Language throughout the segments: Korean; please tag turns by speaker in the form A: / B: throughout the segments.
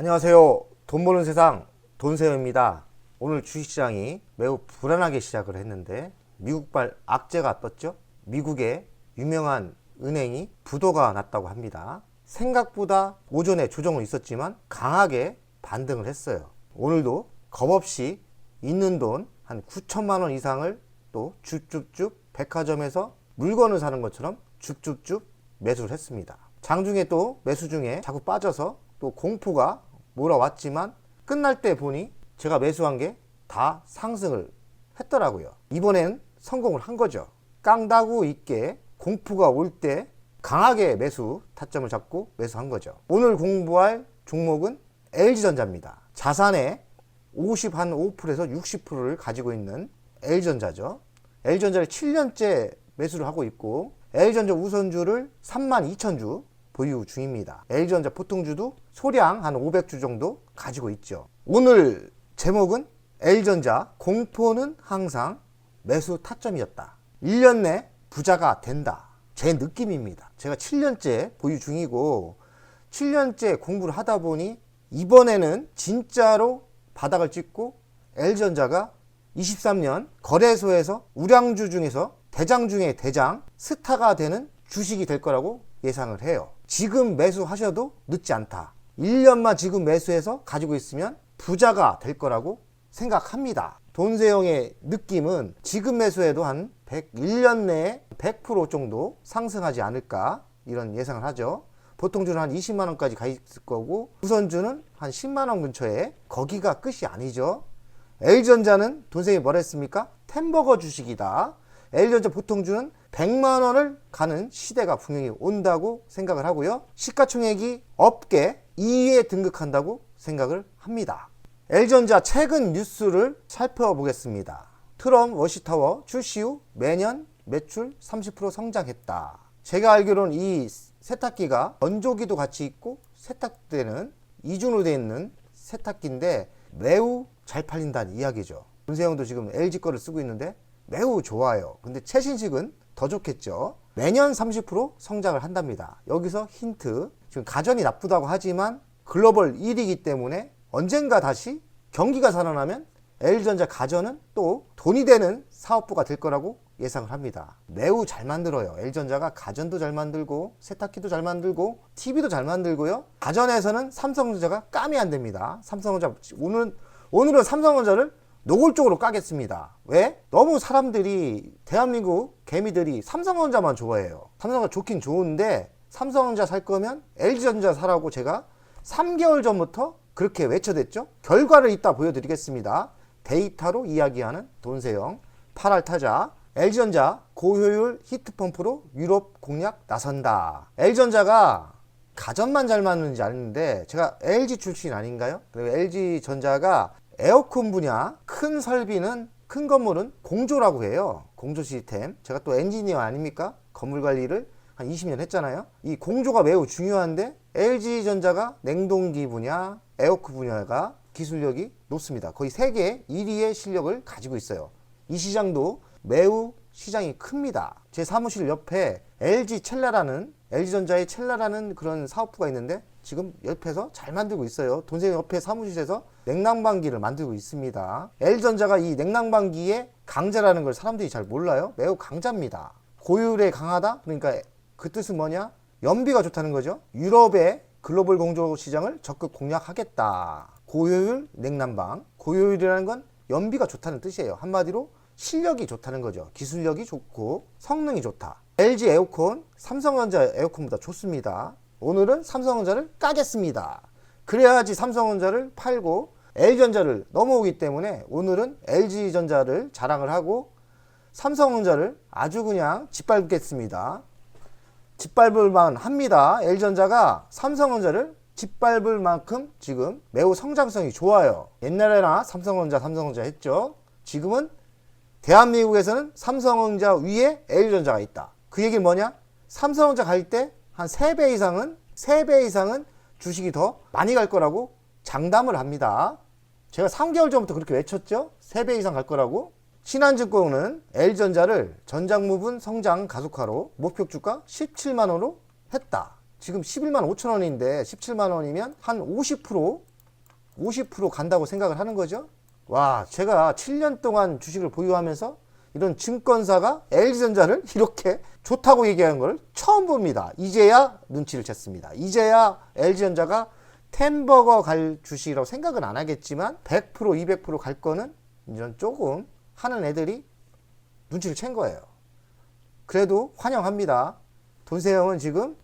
A: 안녕하세요. 돈 버는 세상 돈세영입니다. 오늘 주식시장이 매우 불안하게 시작을 했는데 미국발 악재가 떴죠. 미국의 유명한 은행이 부도가 났다고 합니다. 생각보다 오전에 조정은 있었지만 강하게 반등을 했어요. 오늘도 겁없이 있는 돈 한 9천만 원 이상을 또 줍줍줍 백화점에서 물건을 사는 것처럼 줍줍줍 매수를 했습니다. 장중에 또 매수 중에 자꾸 빠져서 또 공포가 몰아왔지만 끝날 때 보니 제가 매수한 게 다 상승을 했더라고요. 이번엔 성공을 한 거죠. 깡다구 있게 공포가 올 때 강하게 매수 타점을 잡고 매수한 거죠. 오늘 공부할 종목은 LG전자입니다. 자산의 5%에서 60%를 가지고 있는 LG전자죠. LG전자를 7년째 매수를 하고 있고 LG전자 우선주를 32,000주 보유 중입니다. LG전자 보통주도 소량 한 500주 정도 가지고 있죠. 오늘 제목은 LG전자 공포는 항상 매수 타점이었다. 1년 내 부자가 된다. 제 느낌입니다. 제가 7년째 보유 중이고 7년째 공부를 하다 보니 이번에는 진짜로 바닥을 찍고 LG전자가 23년 거래소에서 우량주 중에서 대장 중에 대장 스타가 되는 주식이 될 거라고 예상을 해요. 지금 매수하셔도 늦지 않다. 1년만 지금 매수해서 가지고 있으면 부자가 될 거라고 생각합니다. 돈세영의 느낌은 지금 매수해도 한 101년 내에 100% 정도 상승하지 않을까 이런 예상을 하죠. 보통주는 한 20만원까지 가 있을 거고 우선주는 한 10만원 근처에 거기가 끝이 아니죠. LG전자는 돈세영이 뭐라 했습니까? 템버거 주식이다. LG전자 보통주는 100만원을 가는 시대가 분명히 온다고 생각을 하고요. 시가총액이 업계 2위에 등극한다고 생각을 합니다. LG전자 최근 뉴스를 살펴보겠습니다. 트럼프 워시타워 출시 후 매년 매출 30% 성장했다. 제가 알기로는 이 세탁기가 건조기도 같이 있고 세탁되는 이중으로 되어 있는 세탁기인데 매우 잘 팔린다는 이야기죠. 돈세영도 지금 LG 거를 쓰고 있는데 매우 좋아요. 근데 최신식은 더 좋겠죠. 매년 30% 성장을 한답니다. 여기서 힌트. 지금 가전이 나쁘다고 하지만 글로벌 1위이기 때문에 언젠가 다시 경기가 살아나면 LG전자 가전은 또 돈이 되는 사업부가 될 거라고 예상을 합니다. 매우 잘 만들어요. LG전자가 가전도 잘 만들고 세탁기도 잘 만들고 TV도 잘 만들고요. 가전에서는 삼성전자가 까면 안 됩니다. 삼성전자 오늘은 삼성전자를 노골적으로 까겠습니다. 왜? 너무 사람들이 대한민국 개미들이 삼성전자만 좋아해요. 삼성전자 좋긴 좋은데 삼성전자 살 거면 LG전자 사라고 제가 3개월 전부터 그렇게 외쳐댔죠. 결과를 이따 보여드리겠습니다. 데이터로 이야기하는 돈세영 8할 타자 LG전자 고효율 히트펌프로 유럽 공략 나선다. LG전자가 가전만 잘 만드는지 아는데 제가 LG 출신 아닌가요? 그리고 LG전자가 에어컨 분야 큰 설비는 큰 건물은 공조라고 해요. 공조 시스템. 제가 또 엔지니어 아닙니까? 건물 관리를 한 20년 했잖아요. 이 공조가 매우 중요한데 LG전자가 냉동기 분야, 에어컨 분야가 기술력이 높습니다. 거의 세계 1위의 실력을 가지고 있어요. 이 시장도 매우 시장이 큽니다. 제 사무실 옆에 LG전자의 첼라라는 그런 사업부가 있는데 지금 옆에서 잘 만들고 있어요. 돈세영 옆에 사무실에서 냉난방기를 만들고 있습니다. LG전자가 이 냉난방기의 강자라는 걸 사람들이 잘 몰라요. 매우 강자입니다. 고효율에 강하다? 그러니까 그 뜻은 뭐냐? 연비가 좋다는 거죠. 유럽의 글로벌 공조 시장을 적극 공략하겠다. 고효율 냉난방. 고효율이라는 건 연비가 좋다는 뜻이에요. 한마디로 실력이 좋다는 거죠. 기술력이 좋고 성능이 좋다. LG 에어컨, 삼성전자 에어컨보다 좋습니다. 오늘은 삼성전자를 까겠습니다. 그래야지 삼성전자를 팔고 LG전자를 넘어오기 때문에 오늘은 LG전자를 자랑을 하고 삼성전자를 아주 그냥 짓밟겠습니다. 짓밟을만 합니다. LG전자가 삼성전자를 짓밟을 만큼 지금 매우 성장성이 좋아요. 옛날에나 삼성전자 했죠. 지금은 대한민국에서는 삼성전자 위에 LG전자가 있다. 그 얘기는 뭐냐? 삼성전자 갈 때 한 3배 이상은 주식이 더 많이 갈 거라고 장담을 합니다. 제가 3개월 전부터 그렇게 외쳤죠. 3배 이상 갈 거라고. 신한증권은 LG전자를 전장무분 성장 가속화로 목표 주가 17만원으로 했다. 지금 11만 5천 원인데 17만 원이면 한 50% 50% 간다고 생각을 하는 거죠. 와, 제가 7년 동안 주식을 보유하면서 이런 증권사가 LG전자를 이렇게 좋다고 얘기하는 걸 처음 봅니다. 이제야 눈치를 챘습니다. 이제야 LG전자가 템버거 갈 주식이라고 생각은 안 하겠지만 100% 200%갈 거는 이런 조금 하는 애들이 눈치를 챈 거예요. 그래도 환영합니다. 돈세형은 지금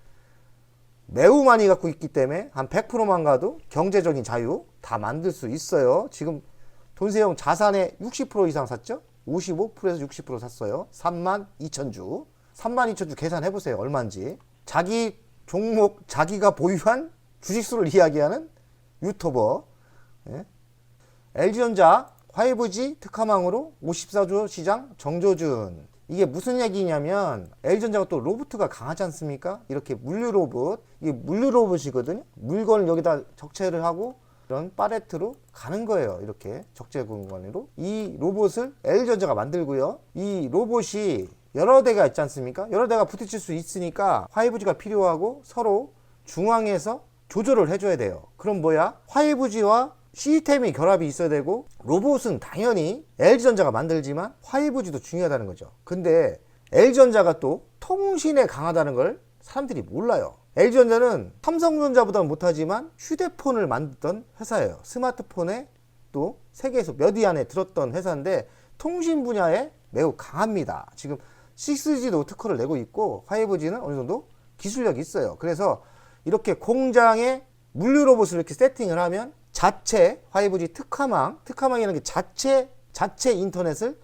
A: 매우 많이 갖고 있기 때문에 한 100%만 가도 경제적인 자유 다 만들 수 있어요. 지금 돈세형 자산의 60% 이상 샀죠? 55%에서 60% 샀어요. 32,000주. 32,000주 계산해보세요. 얼마인지. 자기 종목, 자기가 보유한 주식수를 이야기하는 유튜버. 예? LG전자 5G 특화망으로 54조 시장 정조준. 이게 무슨 얘기냐면 LG전자가 또 로봇가 강하지 않습니까? 이렇게 물류 로봇. 이게 물류 로봇이거든요. 물건을 여기다 적재를 하고 이런 팔레트로 가는 거예요. 이렇게 적재 공간으로. 이 로봇을 LG전자가 만들고요. 이 로봇이 여러 대가 있지 않습니까? 여러 대가 부딪힐 수 있으니까 5G가 필요하고 서로 중앙에서 조절을 해줘야 돼요. 그럼 뭐야? 5G와 시스템이 결합이 있어야 되고 로봇은 당연히 LG전자가 만들지만 5G도 중요하다는 거죠. 근데 LG전자가 또 통신에 강하다는 걸 사람들이 몰라요. LG전자는 삼성전자보다는 못하지만 휴대폰을 만들던 회사예요. 스마트폰에 또 세계에서 몇 위 안에 들었던 회사인데 통신 분야에 매우 강합니다. 지금 6G도 특허를 내고 있고 5G는 어느 정도 기술력이 있어요. 그래서 이렇게 공장에 물류 로봇을 이렇게 세팅을 하면 자체 5G 특화망이라는 게 자체 인터넷을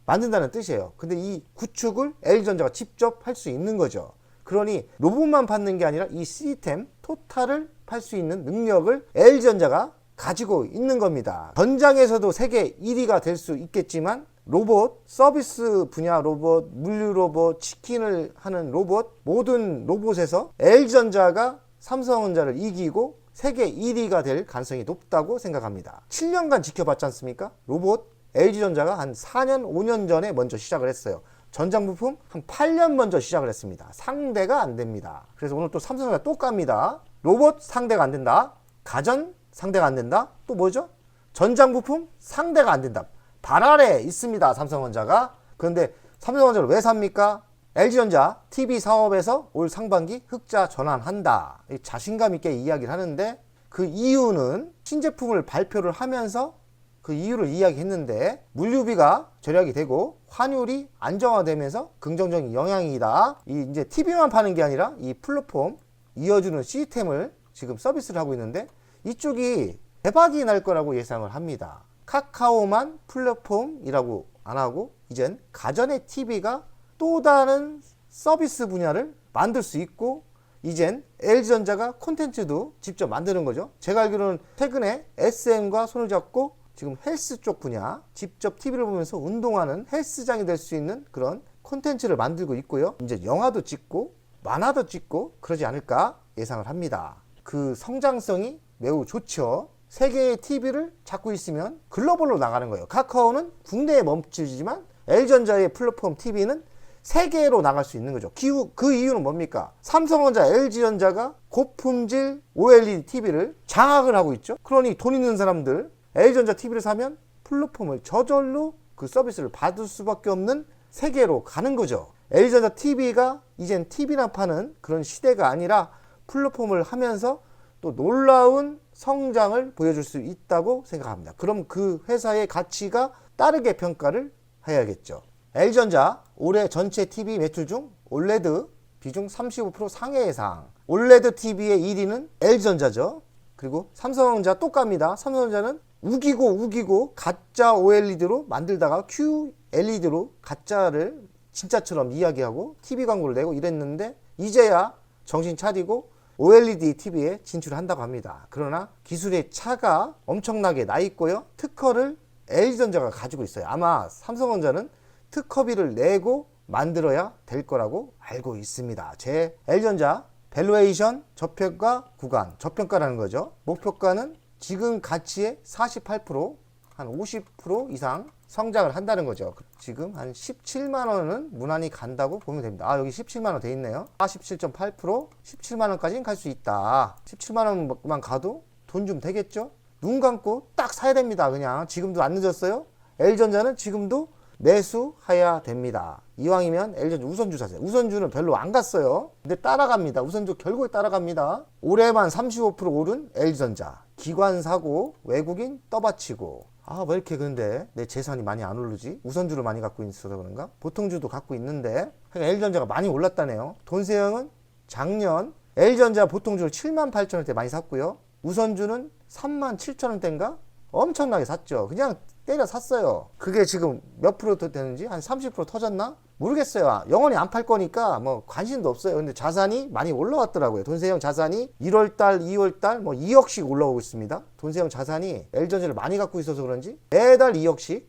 A: 만든다는 뜻이에요. 근데 이 구축을 LG전자가 직접 할 수 있는 거죠. 그러니 로봇만 받는 게 아니라 이 시스템 토탈을 팔 수 있는 능력을 LG전자가 가지고 있는 겁니다. 전장에서도 세계 1위가 될 수 있겠지만 로봇, 서비스 분야 로봇, 물류 로봇, 치킨을 하는 로봇, 모든 로봇에서 LG전자가 삼성전자를 이기고 세계 1위가 될 가능성이 높다고 생각합니다. 7년간 지켜봤지 않습니까? 로봇 LG전자가 한 4년, 5년 전에 먼저 시작을 했어요. 전장 부품 한 8년 먼저 시작을 했습니다. 상대가 안 됩니다. 그래서 오늘 또 삼성전자 또 깝니다. 로봇 상대가 안 된다. 가전 상대가 안 된다. 또 뭐죠? 전장 부품 상대가 안 된다. 발 아래 있습니다. 삼성전자가. 그런데 삼성전자를 왜 삽니까? LG전자 TV 사업에서 올 상반기 흑자 전환한다. 자신감 있게 이야기를 하는데 그 이유는 신제품을 발표를 하면서 그 이유를 이야기했는데 물류비가 절약이 되고 환율이 안정화되면서 긍정적인 영향이다. 이 이제 TV만 파는 게 아니라 이 플랫폼 이어주는 시스템을 지금 서비스를 하고 있는데 이쪽이 대박이 날 거라고 예상을 합니다. 카카오만 플랫폼이라고 안 하고 이젠 가전의 TV가 또 다른 서비스 분야를 만들 수 있고 이젠 LG전자가 콘텐츠도 직접 만드는 거죠. 제가 알기로는 최근에 SM과 손을 잡고 지금 헬스 쪽 분야 직접 TV를 보면서 운동하는 헬스장이 될 수 있는 그런 콘텐츠를 만들고 있고요. 이제 영화도 찍고 만화도 찍고 그러지 않을까 예상을 합니다. 그 성장성이 매우 좋죠. 세계의 TV를 잡고 있으면 글로벌로 나가는 거예요. 카카오는 국내에 멈추지만 LG전자의 플랫폼 TV는 세계로 나갈 수 있는 거죠. 그 이유는 뭡니까? 삼성전자, LG전자가 고품질 OLED TV를 장악을 하고 있죠. 그러니 돈 있는 사람들 LG전자 TV를 사면 플랫폼을 저절로 그 서비스를 받을 수밖에 없는 세계로 가는 거죠. LG전자 TV가 이젠 TV나 파는 그런 시대가 아니라 플랫폼을 하면서 또 놀라운 성장을 보여줄 수 있다고 생각합니다. 그럼 그 회사의 가치가 따르게 평가를 해야겠죠. LG전자 올해 전체 TV 매출 중 올레드 비중 35% 상해 예상. 올레드 TV의 1위는 LG전자죠. 그리고 삼성전자 또 깝니다. 삼성전자는 우기고 가짜 OLED로 만들다가 QLED로 가짜를 진짜처럼 이야기하고 TV 광고를 내고 이랬는데 이제야 정신 차리고 OLED TV에 진출한다고 합니다. 그러나 기술의 차가 엄청나게 나 있고요. 특허를 LG전자가 가지고 있어요. 아마 삼성전자는 특허비를 내고 만들어야 될 거라고 알고 있습니다. 제 LG전자 밸류에이션 저평가 구간, 저평가라는 거죠. 목표가는 지금 가치의 48%, 한 50% 이상 성장을 한다는 거죠. 지금 한 17만 원은 무난히 간다고 보면 됩니다. 아, 여기 17만 원 돼 있네요. 47.8%, 17만 원까지는 갈 수 있다. 17만 원만 가도 돈 좀 되겠죠? 눈 감고 딱 사야 됩니다. 그냥 지금도 안 늦었어요. L전자는 지금도 매수해야 됩니다. 이왕이면 L전자 우선주 사세요. 우선주는 별로 안 갔어요. 근데 따라갑니다. 우선주 결국에 따라갑니다. 올해만 35% 오른 L전자. 기관사고 외국인 떠받치고. 왜 이렇게 근데 내 재산이 많이 안 오르지? 우선주를 많이 갖고 있어서 그런가? 보통주도 갖고 있는데 L전자가 많이 올랐다네요. 돈세형은 작년 L전자 보통주를 78,000원대 많이 샀고요. 우선주는 37,000원대인가? 엄청나게 샀죠. 그냥 때려 샀어요. 그게 지금 몇 프로 되는지 한 30% 터졌나? 모르겠어요. 영원히 안 팔 거니까 뭐 관심도 없어요. 근데 자산이 많이 올라왔더라고요. 돈세형 자산이 1월달, 2월달 뭐 2억씩 올라오고 있습니다. 돈세형 자산이 L전자를 많이 갖고 있어서 그런지 매달 2억씩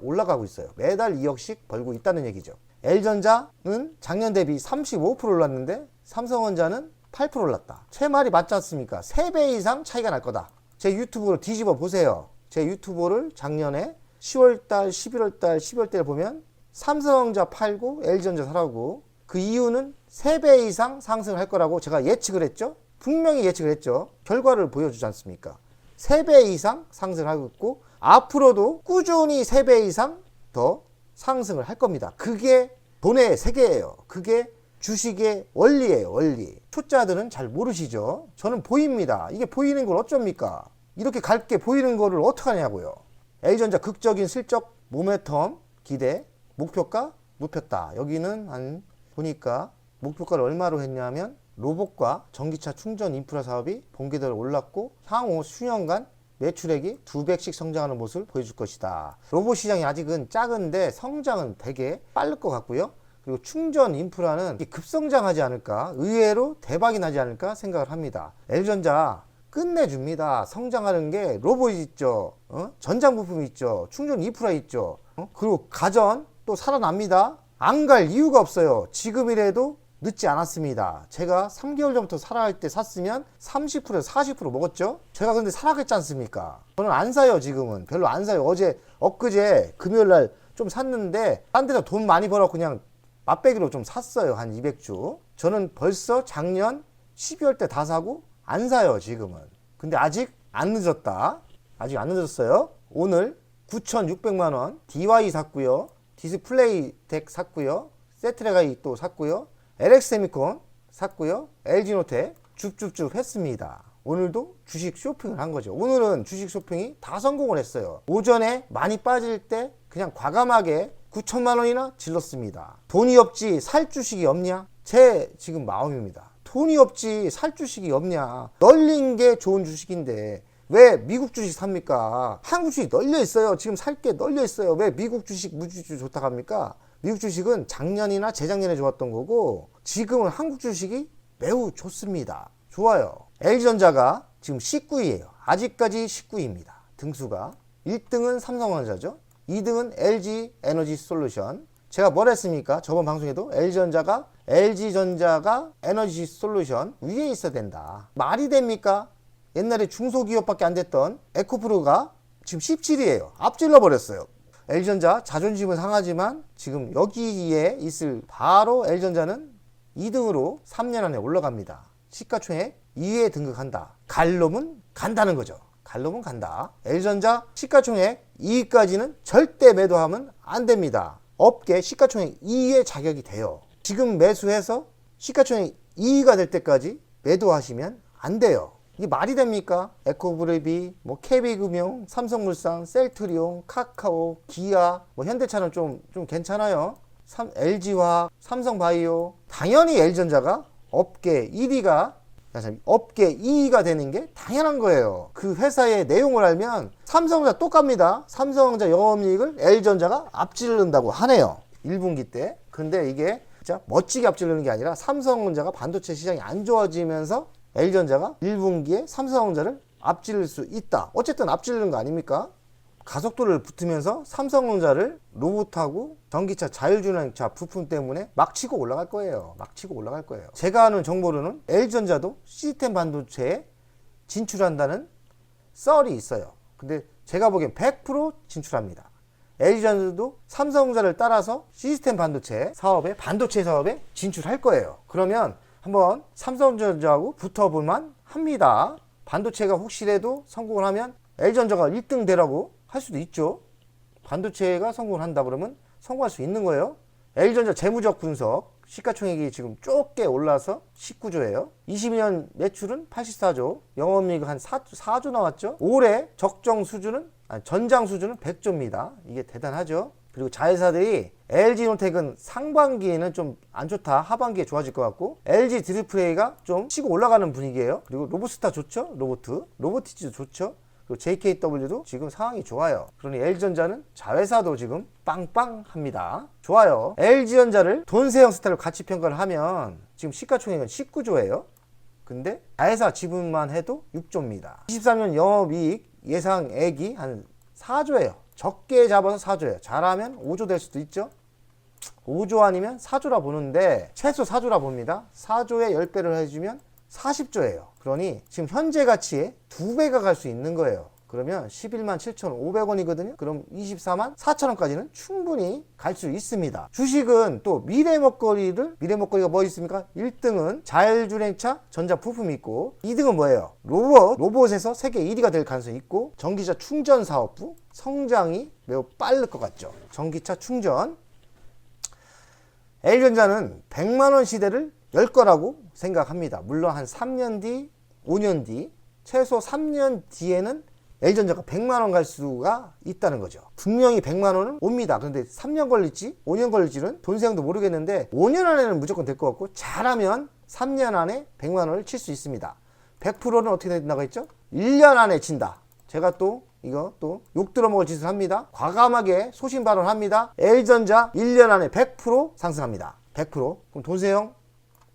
A: 올라가고 있어요. 매달 2억씩 벌고 있다는 얘기죠. L전자는 작년 대비 35% 올랐는데 삼성전자는 8% 올랐다. 제 말이 맞지 않습니까? 3배 이상 차이가 날 거다. 제 유튜브를 뒤집어 보세요. 제 유튜브를 작년에 10월달, 11월달, 12월달 보면 삼성전자 팔고 L전자 사라고. 그 이유는 3배 이상 상승을 할 거라고 제가 예측을 했죠. 분명히 예측을 했죠. 결과를 보여주지 않습니까? 3배 이상 상승을 하고 있고 앞으로도 꾸준히 3배 이상 더 상승을 할 겁니다. 그게 돈의 세계예요. 그게 주식의 원리예요. 원리. 초짜들은 잘 모르시죠. 저는 보입니다. 이게 보이는 걸 어쩝니까? 이렇게 갈게 보이는 거를 어떡하냐고요. L전자 극적인 실적 모멘텀 기대 목표가 높였다. 여기는 한 보니까 목표가를 얼마로 했냐면 로봇과 전기차 충전 인프라 사업이 본궤도로 올랐고 향후 수년간 매출액이 2배씩 성장하는 모습을 보여줄 것이다. 로봇 시장이 아직은 작은데 성장은 되게 빠를 것 같고요. 그리고 충전 인프라는 급성장하지 않을까, 의외로 대박이 나지 않을까 생각을 합니다. L전자 끝내줍니다. 성장하는 게 로봇 있죠, 전장 부품 있죠, 충전 인프라 있죠, 그리고 가전 또 살아납니다. 안 갈 이유가 없어요. 지금이라도 늦지 않았습니다. 제가 3개월 전부터 사라할 때 샀으면 30%에서 40% 먹었죠. 제가 근데 사라겠지 않습니까? 저는 안 사요. 지금은 별로 안 사요. 엊그제 금요일날 좀 샀는데 딴 데서 돈 많이 벌어 그냥 맛배기로 좀 샀어요. 한 200주. 저는 벌써 작년 12월 때 다 사고 안 사요. 지금은. 근데 아직 안 늦었다. 아직 안 늦었어요. 오늘 9,600만원 DY 샀고요. 디스플레이 덱 샀고요. 세트레가이 또 샀고요. LX세미콘 샀고요. LG노텍 줍줍줍 했습니다. 오늘도 주식 쇼핑을 한 거죠. 오늘은 주식 쇼핑이 다 성공을 했어요. 오전에 많이 빠질 때 그냥 과감하게 9천만 원이나 질렀습니다. 돈이 없지 살 주식이 없냐? 제 지금 마음입니다. 돈이 없지 살 주식이 없냐? 널린 게 좋은 주식인데 왜 미국 주식 삽니까? 한국 주식 널려 있어요. 지금 살 게 널려 있어요. 왜 미국 주식, 무주식 좋다고 합니까? 미국 주식은 작년이나 재작년에 좋았던 거고 지금은 한국 주식이 매우 좋습니다. 좋아요. L전자가 지금 19위예요. 아직까지 19위입니다. 등수가. 1등은 삼성전자죠. 2등은 LG에너지솔루션. 제가 뭘 했습니까? 저번 방송에도 LG전자가 에너지솔루션 위에 있어야 된다. 말이 됩니까? 옛날에 중소기업밖에 안 됐던 에코프로가 지금 17위예요. 앞질러 버렸어요. L전자 자존심은 상하지만 지금 여기에 있을 바로 L전자는 2등으로 3년 안에 올라갑니다. 시가총액 2위에 등극한다. 갈 놈은 간다는 거죠. 갈 놈은 간다. L전자 시가총액 2위까지는 절대 매도하면 안 됩니다. 업계 시가총액 2위의 자격이 돼요. 지금 매수해서 시가총액 2위가 될 때까지 매도하시면 안 돼요. 이게 말이 됩니까? 에코브레비, KB금융, 삼성물산, 셀트리온, 카카오, 기아, 현대차는 좀 괜찮아요. LG화학, 삼성바이오. 당연히 L전자가 업계 2위가 되는 게 당연한 거예요. 그 회사의 내용을 알면 삼성전자 똑같습니다. 삼성전자 영업이익을 L전자가 앞지른다고 하네요. 1분기 때. 근데 이게 진짜 멋지게 앞지르는 게 아니라 삼성전자가 반도체 시장이 안 좋아지면서 L전자가 1분기에 삼성전자를 앞지를 수 있다. 어쨌든 앞지르는 거 아닙니까? 가속도를 붙으면서 삼성전자를 로봇하고 전기차, 자율주행차 부품 때문에 막 치고 올라갈 거예요. 제가 아는 정보로는 L전자도 시스템 반도체에 진출한다는 썰이 있어요. 근데 제가 보기엔 100% 진출합니다. LG전자도 삼성전자를 따라서 시스템 반도체 사업에 진출할 거예요. 그러면 한번 삼성전자하고 붙어볼만 합니다. 반도체가 혹시라도 성공을 하면 LG전자가 1등 되라고 할 수도 있죠. 반도체가 성공을 한다 그러면 성공할 수 있는 거예요. LG전자 재무적 분석, 시가총액이 지금 좁게 올라서 19조예요. 22년 매출은 84조, 영업이익 한 4조 나왔죠. 올해 적정 수준은 전장 수준은 100조입니다. 이게 대단하죠. 그리고 자회사들이 LG노텍은 상반기에는 좀 안 좋다, 하반기에 좋아질 것 같고, LG 디스플레이가 좀 치고 올라가는 분위기예요. 그리고 로보스타 좋죠. 로보티즈도 좋죠. 그리고 JKW도 지금 상황이 좋아요. 그러니 LG전자는 자회사도 지금 빵빵합니다. 좋아요. LG전자를 돈세형 스타일로 같이 평가를 하면 지금 시가총액은 19조예요. 근데 자회사 지분만 해도 6조입니다. 23년 영업이익 예상액이 한 4조예요. 적게 잡아서 4조예요. 잘하면 5조 될 수도 있죠. 5조 아니면 4조라 보는데 최소 4조라 봅니다. 4조에 10배를 해주면 40조예요. 그러니 지금 현재 가치의 2배가 갈 수 있는 거예요. 그러면 11만 7,500원이거든요. 그럼 24만 4천원까지는 충분히 갈 수 있습니다. 주식은 또 미래 먹거리가 뭐 있습니까? 1등은 자율주행차 전자부품이 있고, 2등은 뭐예요? 로봇에서 세계 1위가 될 가능성이 있고, 전기차 충전 사업부 성장이 매우 빠를 것 같죠. 전기차 충전. LG전자는 100만원 시대를 열 거라고 생각합니다. 물론 한 3년 뒤, 5년 뒤, 최소 3년 뒤에는 LG전자가 100만원 갈 수가 있다는 거죠. 분명히 100만원은 옵니다. 그런데 3년 걸릴지 5년 걸릴지는 돈세형도 모르겠는데 5년 안에는 무조건 될 것 같고, 잘하면 3년 안에 100만원을 칠 수 있습니다. 100%는 어떻게 된다고 했죠? 1년 안에 친다. 제가 이거 욕 들어먹을 짓을 합니다. 과감하게 소신 발언합니다. LG전자 1년 안에 100% 상승합니다. 100%. 그럼 돈세형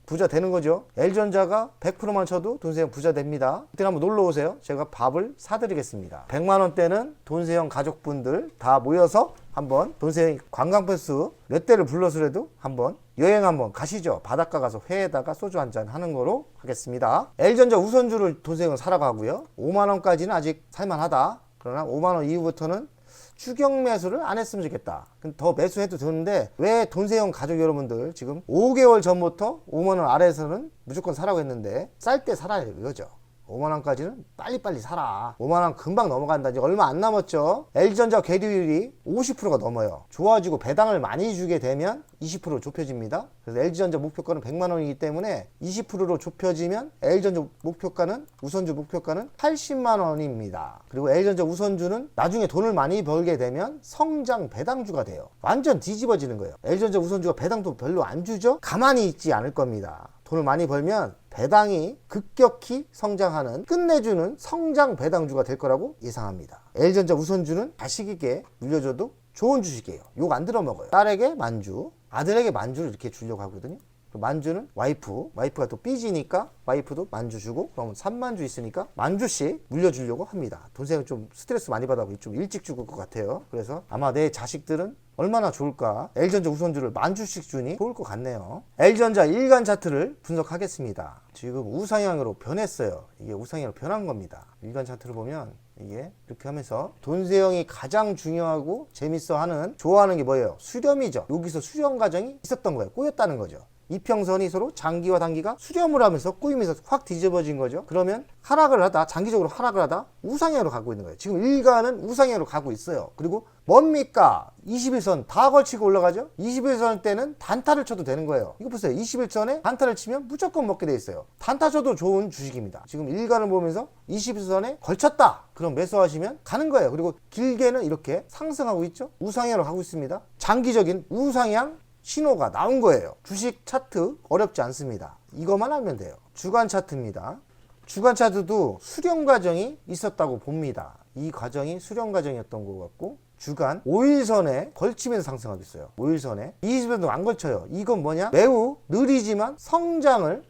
A: 부자 되는 거죠. LG전자가 100%만 쳐도 돈세형 부자 됩니다. 그때 한번 놀러 오세요. 제가 밥을 사드리겠습니다. 100만원대는 돈세형 가족분들 다 모여서 한번 돈세형 관광버스 몇 대를 불러서라도 한번 여행 한번 가시죠. 바닷가 가서 회에다가 소주 한잔 하는 거로 하겠습니다. LG전자 우선주를 돈세형은 사러 가고요. 5만원까지는 아직 살만하다. 그러나 5만원 이후부터는 추격 매수를 안 했으면 좋겠다. 더 매수해도 되는데 왜 돈세형 가족 여러분들 지금 5개월 전부터 5만원 아래에서는 무조건 사라고 했는데 쌀 때 살아야 이거죠. 5만원까지는 빨리빨리 사라. 5만원 금방 넘어간다. 이제 얼마 안 남았죠. LG전자 계류율이 50%가 넘어요. 좋아지고 배당을 많이 주게 되면 20% 좁혀집니다. 그래서 LG전자 목표가는 100만원이기 때문에 20%로 좁혀지면 LG전자 목표가는, 우선주 목표가는 80만원입니다. 그리고 LG전자 우선주는 나중에 돈을 많이 벌게 되면 성장 배당주가 돼요. 완전 뒤집어지는 거예요. LG전자 우선주가 배당도 별로 안 주죠. 가만히 있지 않을 겁니다. 돈을 많이 벌면 배당이 급격히 성장하는, 끝내주는 성장 배당주가 될 거라고 예상합니다. LG전자 우선주는 자식에게 물려줘도 좋은 주식이에요. 욕 안 들어먹어요. 딸에게 만주, 아들에게 만주를 이렇게 주려고 하거든요. 만주는 와이프가 또 삐지니까 와이프도 만주 주고, 그러면 3만주 있으니까 만주씩 물려주려고 합니다. 돈세형 좀 스트레스 많이 받아고 좀 일찍 죽을 것 같아요. 그래서 아마 내 자식들은 얼마나 좋을까? LG전자 우선주를 만주씩 주니 좋을 것 같네요. LG전자 일간 차트를 분석하겠습니다. 지금 우상향으로 변했어요. 이게 우상향으로 변한 겁니다. 일간 차트를 보면 이게 이렇게 하면서 돈세형이 가장 중요하고 재밌어하는, 좋아하는 게 뭐예요? 수렴이죠. 여기서 수렴 과정이 있었던 거예요. 꼬였다는 거죠. 이평선이 서로 장기와 단기가 수렴을 하면서 꼬이면서 확 뒤집어진 거죠. 그러면 하락을 하다, 장기적으로 하락을 하다 우상향으로 가고 있는 거예요. 지금 일간은 우상향으로 가고 있어요. 그리고 뭡니까? 21선 다 걸치고 올라가죠. 21선 때는 단타를 쳐도 되는 거예요. 이거 보세요. 21선에 단타를 치면 무조건 먹게 돼 있어요. 단타 쳐도 좋은 주식입니다. 지금 일간을 보면서 21선에 걸쳤다, 그럼 매수하시면 가는 거예요. 그리고 길게는 이렇게 상승하고 있죠. 우상향으로 가고 있습니다. 장기적인 우상향 신호가 나온 거예요. 주식 차트 어렵지 않습니다. 이것만 알면 돼요. 주간 차트입니다. 주간 차트도 수렴 과정이 있었다고 봅니다. 이 과정이 수렴 과정이었던 것 같고, 주간 5일선에 걸치면서 상승하고 있어요. 5일선에 20일선도 안 걸쳐요. 이건 뭐냐? 매우 느리지만 상승을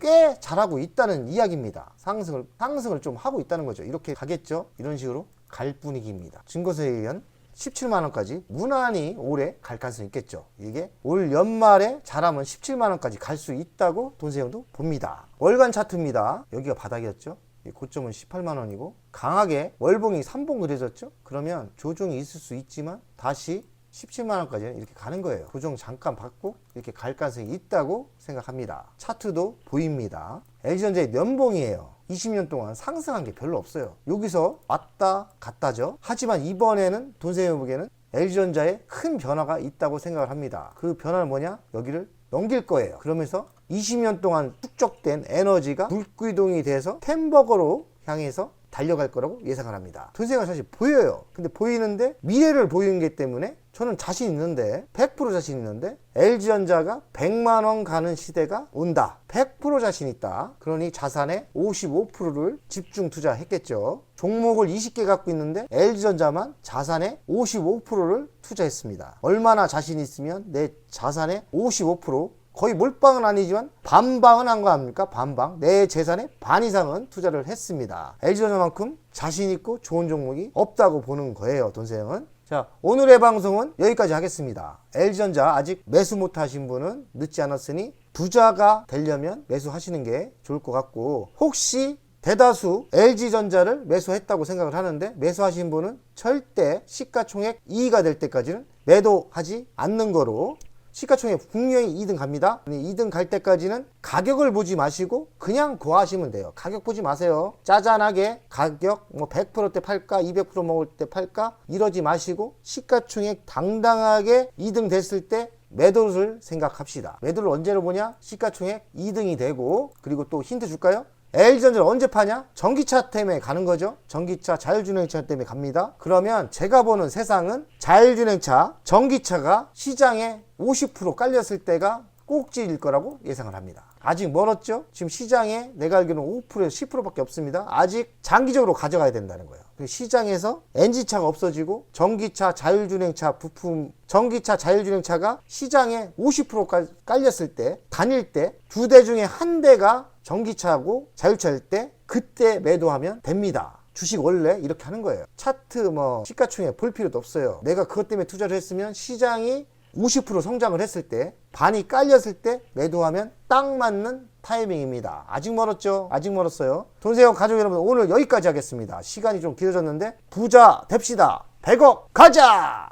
A: 꽤 잘하고 있다는 이야기입니다. 상승을 좀 하고 있다는 거죠. 이렇게 가겠죠. 이런 식으로 갈 분위기입니다. 증거세에 의한 17만원까지 무난히 올해 갈 가능성이 있겠죠. 이게 올 연말에 잘하면 17만원까지 갈 수 있다고 돈세형도 봅니다. 월간 차트입니다. 여기가 바닥이었죠. 고점은 18만원이고 강하게 월봉이 3봉 그려졌죠. 그러면 조정이 있을 수 있지만 다시 17만원까지는 이렇게 가는 거예요. 조정 잠깐 받고 이렇게 갈 가능성이 있다고 생각합니다. 차트도 보입니다. LG전자의 연봉이에요. 20년 동안 상승한 게 별로 없어요. 여기서 왔다 갔다죠. 하지만 이번에는 돈세이버에는 LG전자에 큰 변화가 있다고 생각을 합니다. 그 변화는 뭐냐? 여기를 넘길 거예요. 그러면서 20년 동안 축적된 에너지가 불구이동이 돼서 템버거로 향해서 달려갈 거라고 예상을 합니다. 돈세이버가 사실 보여요. 근데 보이는데 미래를 보이는 게 때문에 저는 자신 있는데 100% 자신 있는데 LG전자가 100만 원 가는 시대가 온다. 100% 자신 있다. 그러니 자산의 55%를 집중 투자했겠죠. 종목을 20개 갖고 있는데 LG전자만 자산의 55%를 투자했습니다. 얼마나 자신 있으면 내 자산의 55% 거의 몰빵은 아니지만 반방은 한 거 아닙니까? 반방. 내 재산의 반 이상은 투자를 했습니다. LG전자만큼 자신 있고 좋은 종목이 없다고 보는 거예요. 돈세형은. 자, 오늘의 방송은 여기까지 하겠습니다. LG전자 아직 매수 못 하신 분은 늦지 않았으니 부자가 되려면 매수하시는 게 좋을 것 같고, 혹시 대다수 LG전자를 매수했다고 생각을 하는데 매수하신 분은 절대 시가총액 2위가 될 때까지는 매도하지 않는 거로, 시가총액 분명히 2등 갑니다. 2등 갈 때까지는 가격을 보지 마시고 그냥 구하시면 돼요. 가격 보지 마세요. 짜잔하게 가격 뭐 100%대 팔까 200% 먹을 때 팔까 이러지 마시고 시가총액 당당하게 2등 됐을 때 매도를 생각합시다. 매도를 언제로 보냐? 시가총액 2등이 되고, 그리고 또 힌트 줄까요? LG전자를 언제 파냐? 전기차 때문에 가는 거죠. 전기차, 자율주행차 때문에 갑니다. 그러면 제가 보는 세상은 자율주행차, 전기차가 시장에 50% 깔렸을 때가 꼭지일 거라고 예상을 합니다. 아직 멀었죠? 지금 시장에 내가 알기로는 5%에서 10%밖에 없습니다. 아직 장기적으로 가져가야 된다는 거예요. 시장에서 엔진차가 없어지고 전기차, 자율주행차 부품, 전기차, 자율주행차가 시장에 50% 깔렸을 때, 다닐 때 두 대 중에 한 대가 전기차하고 자율차일 때 그때 매도하면 됩니다. 주식 원래 이렇게 하는 거예요. 차트 뭐 시가총액 볼 필요도 없어요. 내가 그것 때문에 투자를 했으면 시장이 50% 성장을 했을 때, 반이 깔렸을 때 매도하면 딱 맞는 타이밍입니다. 아직 멀었죠? 아직 멀었어요. 돈세형 가족 여러분, 오늘 여기까지 하겠습니다. 시간이 좀 길어졌는데 부자 됩시다. 100억 가자!